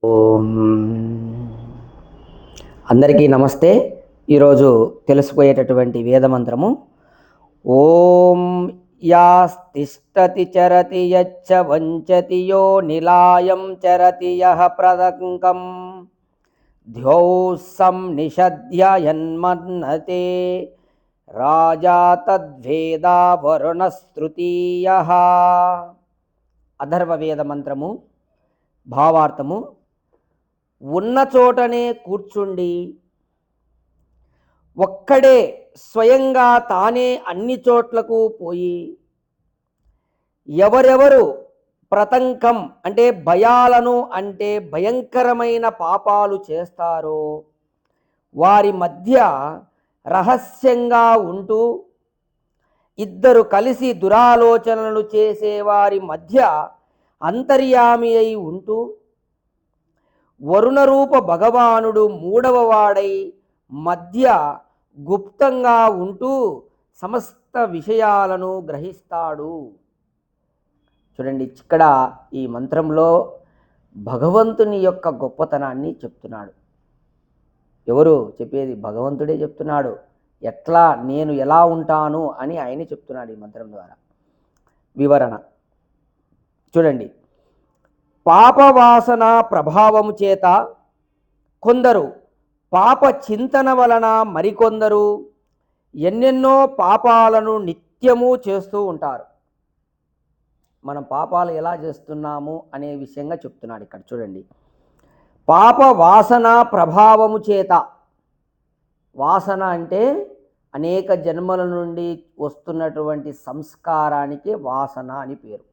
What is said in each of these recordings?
ఓం అందరికీ నమస్తే. ఈరోజు తెలుసుకోయేటటువంటి వేదమంత్రము ఓం యాస్తిష్టతి చరతి యచ్చ వంచతి యో నిలాయం చరతి యః ప్రదంకం ద్యౌస్సం నిషధ్యయన్మన్నతే రాజా తద్వేదా వరుణస్తృతీయః. అథర్వ వేద మంత్రము. భావార్థము: ఉన్న చోటనే కూర్చుండి ఒక్కడే స్వయంగా తానే అన్ని చోట్లకు పోయి ఎవరెవరు ప్రతంకం అంటే భయాలను అంటే భయంకరమైన పాపాలు చేస్తారో వారి మధ్య రహస్యంగా ఉంటూ ఇద్దరు కలిసి దురాలోచనలు చేసేవారి మధ్య అంతర్యామి అయి ఉంటూ వరుణరూప భగవానుడు మూడవ వాడై మధ్య గుప్తంగా ఉంటూ సమస్త విషయాలను గ్రహిస్తాడు. చూడండి, ఇక్కడ ఈ మంత్రంలో భగవంతుని యొక్క గొప్పతనాన్ని చెప్తున్నాడు. ఎవరు చెప్పేది? భగవంతుడే చెప్తున్నాడు. నేను ఎలా ఉంటాను అని ఆయన చెప్తున్నాడు ఈ మంత్రం ద్వారా. వివరణ చూడండి. పాపవాసన ప్రభావము చేత కొందరు, పాప చింతన వలన మరికొందరు ఎన్నెన్నో పాపాలను నిత్యము చేస్తూ ఉంటారు. మనం పాపాలు ఎలా చేస్తున్నాము అనే విషయంగా చెప్తున్నాడు ఇక్కడ. చూడండి, పాప వాసన ప్రభావము చేత. వాసన అంటే అనేక జన్మల నుండి వస్తున్నటువంటి సంస్కారానికి వాసన అని పేరు.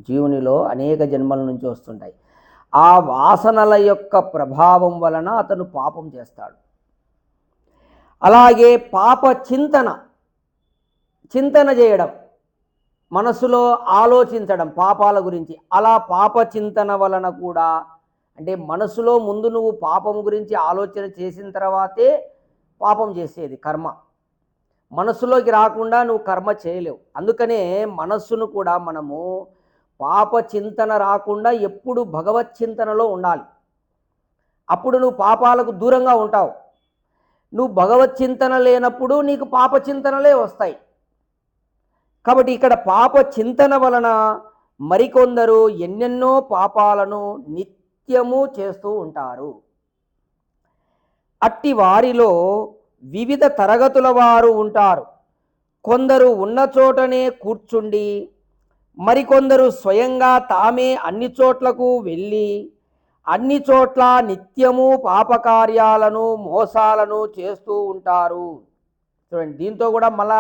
జీవునిలో అనేక జన్మల నుంచి వస్తుంటాయి. ఆ వాసనల యొక్క ప్రభావం వలన అతను పాపం చేస్తాడు. అలాగే పాప చింతన చేయడం, మనసులో ఆలోచించడం పాపాల గురించి. అలా పాప చింతన వలన కూడా, అంటే మనసులో ముందు నువ్వు పాపం గురించి ఆలోచన చేసిన తర్వాతే పాపం చేసేది కర్మ. మనసులోకి రాకుండా నువ్వు కర్మ చేయలేవు. అందుకనే మనస్సును కూడా మనము పాప చింతన రాకుండా ఎప్పుడు భగవత్ చింతనలో ఉండాలి. అప్పుడు నువ్వు పాపాలకు దూరంగా ఉంటావు. నువ్వు భగవత్ చింతన లేనప్పుడు నీకు పాప చింతనలే వస్తాయి. కాబట్టి ఇక్కడ పాప చింతన వలన మరికొందరు ఎన్నెన్నో పాపాలను నిత్యము చేస్తూ ఉంటారు. అట్టి వారిలో వివిధ తరగతుల వారు ఉంటారు. కొందరు ఉన్న చోటనే కూర్చుండి, మరికొందరు స్వయంగా తామే అన్ని చోట్లకు వెళ్ళి అన్ని చోట్ల నిత్యము పాపకార్యాలను మోసాలను చేస్తూ ఉంటారు. చూడండి, దీంతో కూడా మళ్ళా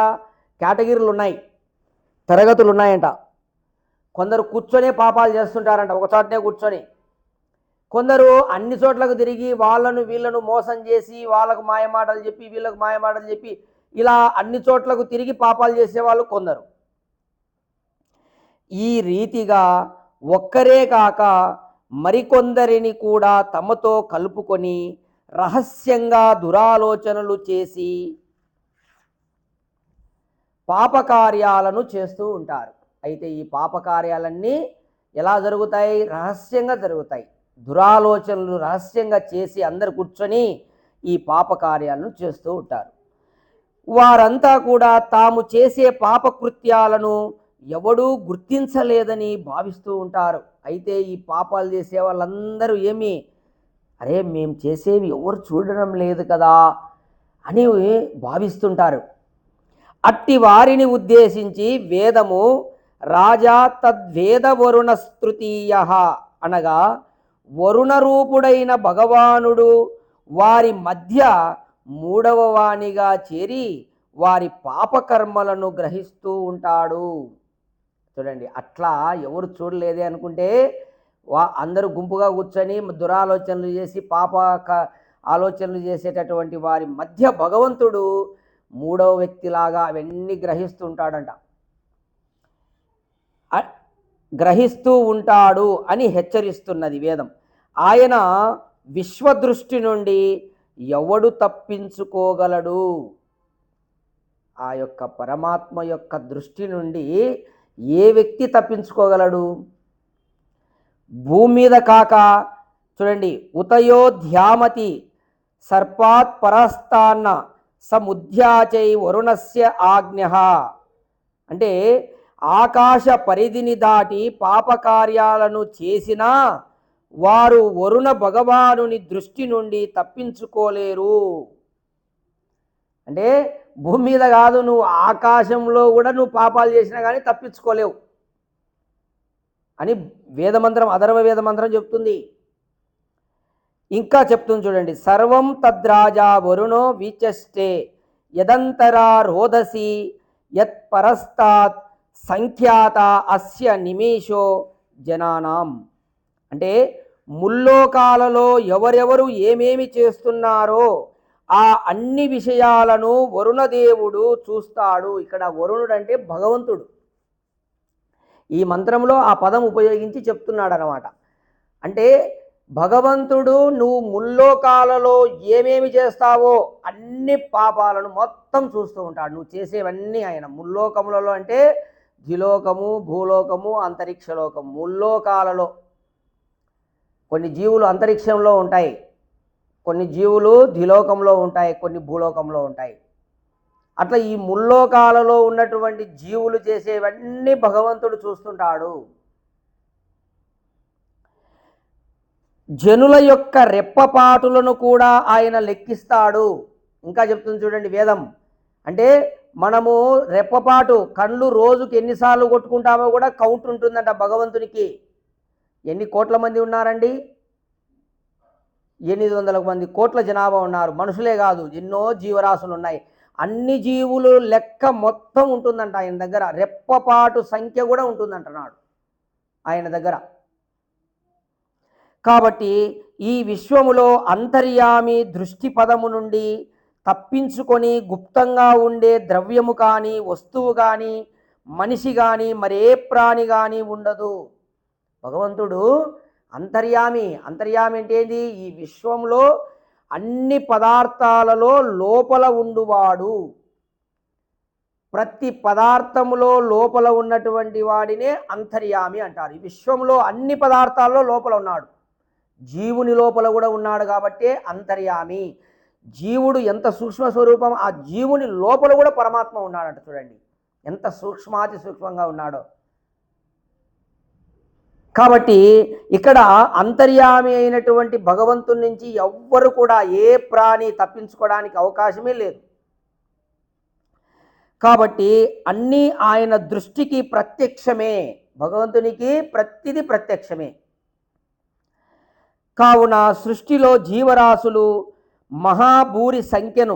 కేటగిరీలు ఉన్నాయి, తరగతులు ఉన్నాయంట. కొందరు కూర్చొనే పాపాలు చేస్తుంటారంట, ఒక చోటనే కూర్చొని. కొందరు అన్ని చోట్లకు తిరిగి వాళ్ళను వీళ్ళను మోసం చేసి వాళ్ళకు మాయమాటలు చెప్పి వీళ్ళకు మాయమాటలు చెప్పి ఇలా అన్ని చోట్లకు తిరిగి పాపాలు చేసేవాళ్ళు కొందరు. ఈ రీతిగా ఒక్కరే కాక మరికొందరిని కూడా తమతో కలుపుకొని రహస్యంగా దురాలోచనలు చేసి పాపకార్యాలను చేస్తూ ఉంటారు. అయితే ఈ పాపకార్యాలన్నీ ఎలా జరుగుతాయి? రహస్యంగా జరుగుతాయి. దురాలోచనలు రహస్యంగా చేసి అందరు కూర్చొని ఈ పాపకార్యాలను చేస్తూ ఉంటారు. వారంతా కూడా తాము చేసే పాపకృత్యాలను ఎవడూ గుర్తించలేదని భావిస్తూ ఉంటారు. అయితే ఈ పాపాలు చేసే వాళ్ళందరూ అరే మేము చేసేవి ఎవరు చూడడం లేదు కదా అని భావిస్తుంటారు. అట్టి వారిని ఉద్దేశించి వేదము రాజా తద్వేద వరుణ స్తృతీయ అనగా వరుణ రూపుడైన భగవానుడు వారి మధ్య మూడవ వాణిగా చేరి వారి పాపకర్మలను గ్రహిస్తూ ఉంటాడు. చూడండి, అట్లా ఎవరు చూడలేదే అనుకుంటే అందరూ గుంపుగా కూర్చొని దురాలోచనలు చేసి ఆలోచనలు చేసేటటువంటి వారి మధ్య భగవంతుడు మూడవ వ్యక్తిలాగా అవన్నీ గ్రహిస్తూ ఉంటాడు అని హెచ్చరిస్తున్నది వేదం. ఆయన విశ్వదృష్టి నుండి ఎవడు తప్పించుకోగలడు? ఆ యొక్క పరమాత్మ యొక్క దృష్టి నుండి ఏ వ్యక్తి తప్పించుకోగలడు? భూమి మీద కాక చూడండి, ఉతయోధ్యామతి సర్పాత్ పరస్తాన్న సముద్యాచై వరుణస్య ఆజ్ఞ. అంటే ఆకాశ పరిధిని దాటి పాపకార్యాలను చేసినా వారు వరుణ భగవానుని దృష్టి నుండి తప్పించుకోలేరు. అంటే భూమి మీద కాదు, నువ్వు ఆకాశంలో కూడా నువ్వు పాపాలు చేసినా కానీ తప్పించుకోలేవు అని వేదమంత్రం, అధర్వ వేదమంత్రం చెప్తుంది. ఇంకా చెప్తుంది చూడండి, సర్వం తద్రాజా వరుణో వీచష్టే యదంతరా రోదసి యత్ పరస్తాత్ సంఖ్యాత అస్య నిమేషో జనానాం. అంటే ముల్లోకాలలో ఎవరెవరు ఏమేమి చేస్తున్నారో ఆ అన్ని విషయాలను వరుణదేవుడు చూస్తాడు. ఇక్కడ వరుణుడు అంటే భగవంతుడు. ఈ మంత్రంలో ఆ పదం ఉపయోగించి చెప్తున్నాడు అన్నమాట. అంటే భగవంతుడు నువ్వు ముల్లోకాలలో ఏమేమి చేస్తావో అన్ని పాపాలను మొత్తం చూస్తూ ఉంటాడు. నువ్వు చేసేవన్నీ ఆయన ముల్లోకములలో అంటే ద్విలోకము, భూలోకము, అంతరిక్షలోకము. ముల్లోకాలలో కొన్ని జీవులు అంతరిక్షంలో ఉంటాయి, కొన్ని జీవులు ద్విలోకంలో ఉంటాయి, కొన్ని భూలోకంలో ఉంటాయి. అట్లా ఈ ముల్లోకాలలో ఉన్నటువంటి జీవులు చేసేవన్నీ భగవంతుడు చూస్తుంటాడు. జనుల యొక్క రెప్పపాటులను కూడా ఆయన లెక్కిస్తాడు. ఇంకా చెప్తుంది చూడండి వేదం. అంటే మనము రెప్పపాటు కళ్ళు రోజుకి ఎన్నిసార్లు కొట్టుకుంటామో కూడా కౌంట్ ఉంటుందంట భగవంతునికి. ఎన్ని కోట్ల మంది ఉన్నారండి? 800 మంది కోట్ల జనాభా ఉన్నారు. మనుషులే కాదు, ఎన్నో జీవరాశులు ఉన్నాయి. అన్ని జీవులు లెక్క మొత్తం ఉంటుందంట ఆయన దగ్గర. రెప్పపాటు సంఖ్య కూడా ఉంటుందంటున్నాడు ఆయన దగ్గర. కాబట్టి ఈ విశ్వములో అంతర్యామి దృష్టి పదము నుండి తప్పించుకొని గుప్తంగా ఉండే ద్రవ్యము కానీ, వస్తువు కానీ, మనిషి కానీ, మరే ప్రాణి కానీ ఉండదు. భగవంతుడు అంతర్యామి. అంతర్యామి అంటే ఏంది? ఈ విశ్వంలో అన్ని పదార్థాలలో లోపల ఉండువాడు. ప్రతి పదార్థములో లోపల ఉన్నటువంటి వాడినే అంతర్యామి అంటారు. ఈ విశ్వంలో అన్ని పదార్థాల్లో లోపల ఉన్నాడు. జీవుని లోపల కూడా ఉన్నాడు కాబట్టే అంతర్యామి. జీవుడు ఎంత సూక్ష్మ స్వరూపం, ఆ జీవుని లోపల కూడా పరమాత్మ ఉన్నాడంట. చూడండి ఎంత సూక్ష్మాతి సూక్ష్మంగా ఉన్నాడో. కాబట్టి ఇక్కడ అంతర్యామి అయినటువంటి భగవంతుని నుంచి ఎవ్వరు కూడా ఏ ప్రాణి తప్పించుకోవడానికి అవకాశమే లేదు. కాబట్టి అన్నీ ఆయన దృష్టికి ప్రత్యక్షమే. భగవంతునికి ప్రతిది ప్రత్యక్షమే. కావున సృష్టిలో జీవరాశులు మహాభూరి సంఖ్యను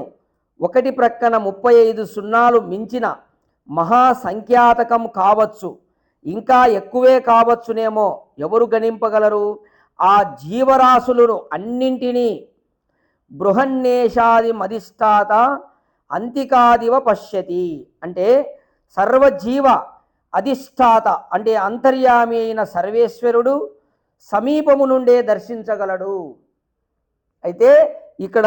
1 ప్రక్కన 35 సున్నాలు మించిన మహాసంఖ్యాతకం కావచ్చు, ఇంకా ఎక్కువే కావచ్చునేమో, ఎవరు గణింపగలరు? ఆ జీవరాశులను అన్నింటినీ బృహన్నేషాది మధిష్టాత అంతికాదివ పశ్యతి. అంటే సర్వజీవ అధిష్టాత అంటే అంతర్యామి అయిన సర్వేశ్వరుడు సమీపము నుండే దర్శించగలడు. అయితే ఇక్కడ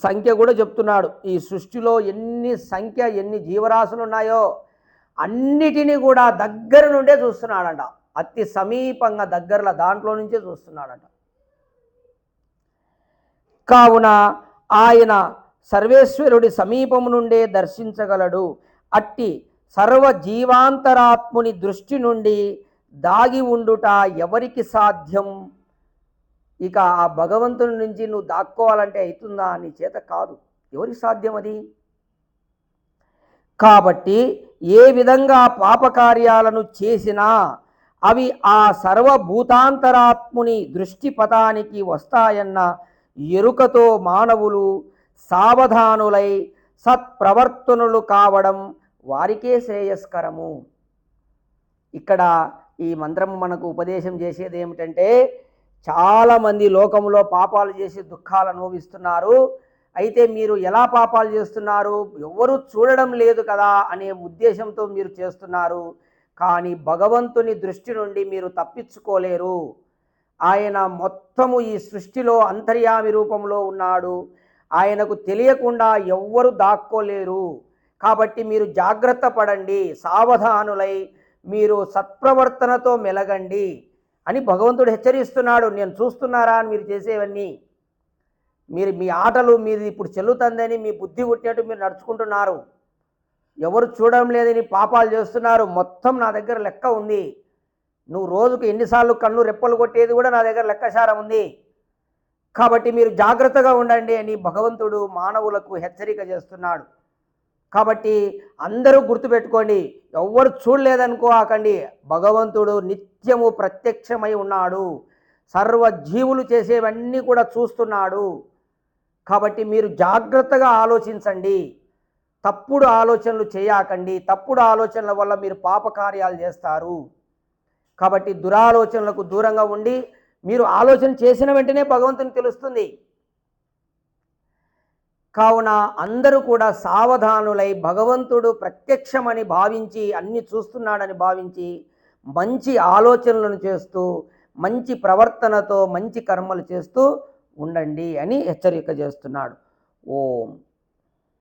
సంఖ్య కూడా చెప్తున్నాడు. ఈ సృష్టిలో ఎన్ని జీవరాశులు ఉన్నాయో అన్నిటినీ కూడా దగ్గర నుండే చూస్తున్నాడంట. అతి సమీపంగా దగ్గరలో దాంట్లో నుంచే చూస్తున్నాడంట. కావున ఆయన సర్వేశ్వరుడి సమీపము నుండే దర్శించగలడు. అట్టి సర్వ జీవాంతరాత్ముని దృష్టి నుండి దాగి ఉండుట ఎవరికి సాధ్యం? ఇక ఆ భగవంతుని నుంచి నువ్వు దాక్కోవాలంటే అవుతుందా? నీ చేత కాదు. ఎవరికి సాధ్యం అది? కాబట్టి ఏ విధంగా పాపకార్యాలను చేసినా అవి ఆ సర్వభూతాంతరాత్ముని దృష్టిపథానికి వస్తాయన్న ఎరుకతో మానవులు సావధానులై సత్ప్రవర్తనులు కావడం వారికే శ్రేయస్కరము. ఇక్కడ ఈ మంత్రము మనకు ఉపదేశం చేసేది ఏమిటంటే, చాలామంది లోకంలో పాపాలు చేసి దుఃఖాలు అనుభవిస్తున్నారు. అయితే మీరు ఎలా పాపాలు చేస్తున్నారు? ఎవరు చూడడం లేదు కదా అనే ఉద్దేశంతో మీరు చేస్తున్నారు. కానీ భగవంతుని దృష్టి నుండి మీరు తప్పించుకోలేరు. ఆయన మొత్తము ఈ సృష్టిలో అంతర్యామి రూపంలో ఉన్నాడు. ఆయనకు తెలియకుండా ఎవ్వరు దాక్కోలేరు. కాబట్టి మీరు జాగ్రత్త పడండి, సావధానులై మీరు సత్ప్రవర్తనతో మెలగండి అని భగవంతుడు హెచ్చరిస్తున్నాడు. నేను చూస్తున్నారా అని మీరు చేసేవన్నీ, మీరు మీ ఆటలు మీది ఇప్పుడు చెల్లుతుందని మీ బుద్ధి పుట్టినట్టు మీరు నడుచుకుంటున్నారు, ఎవరు చూడడం లేదని పాపాలు చేస్తున్నారు, మొత్తం నా దగ్గర లెక్క ఉంది, నువ్వు రోజుకు ఎన్నిసార్లు కన్ను రెప్పలు కొట్టేది కూడా నా దగ్గర లెక్కసారం ఉంది, కాబట్టి మీరు జాగ్రత్తగా ఉండండి అని భగవంతుడు మానవులకు హెచ్చరిక చేస్తున్నాడు. కాబట్టి అందరూ గుర్తుపెట్టుకోండి, ఎవ్వరు చూడలేదనుకోకండి, భగవంతుడు నిత్యము ప్రత్యక్షమై ఉన్నాడు, సర్వజీవులు చేసేవన్నీ కూడా చూస్తున్నాడు. కాబట్టి మీరు జాగ్రత్తగా ఆలోచించండి, తప్పుడు ఆలోచనలు చేయకండి, తప్పుడు ఆలోచనల వల్ల మీరు పాపకార్యాలు చేస్తారు. కాబట్టి దురాలోచనలకు దూరంగా ఉండి మీరు ఆలోచన చేసిన వెంటనే భగవంతుని తెలుస్తుంది. కావున అందరూ కూడా సావధానులై భగవంతుడు ప్రత్యక్షమని భావించి అన్ని చూస్తున్నాడని భావించి మంచి ఆలోచనలను చేస్తూ మంచి ప్రవర్తనతో మంచి కర్మలు చేస్తూ ఉండండి అని హెచ్చరిక చేస్తున్నాడు. ఓం